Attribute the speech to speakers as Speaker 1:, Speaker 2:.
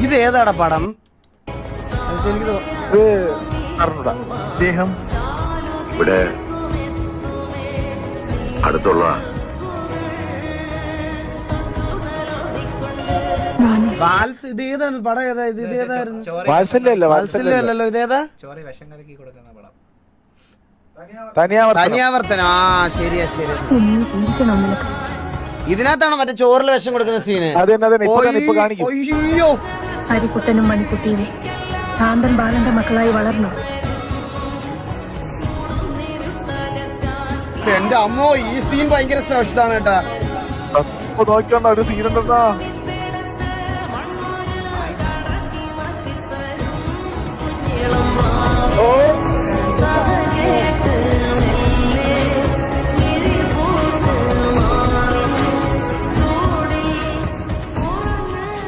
Speaker 1: ഇത് ഏതാടാ പടം? എനിക്ക്
Speaker 2: അദ്ദേഹം ഇവിടെ അടുത്തുള്ള
Speaker 1: ഇത് ഏതാണ് പടം? ഏതാ ഇത്? ഇത് ഏതായിരുന്നു?
Speaker 3: വാത്സല്യല്ലോ
Speaker 1: ഇതേതാ? തനിയാവർത്തനം. ആ ശരിയാ ശരി. ഇതിനകത്താണ് മറ്റേ ചോറിൽ വിഷം കൊടുക്കുന്ന സീന്. അയ്യോ,
Speaker 4: ഹരിക്കുട്ടനും മണിക്കുട്ടിയും ശാന്തൻ ബാലന്റെ മക്കളായി വളർന്നു.
Speaker 1: എന്റെ അമ്മോ, ഈ സീൻ ഭയങ്കര ശ്രദ്ധാണ് കേട്ടാ.
Speaker 3: നോക്കിയോണ്ട ഒരു സീനുണ്ടെന്നാ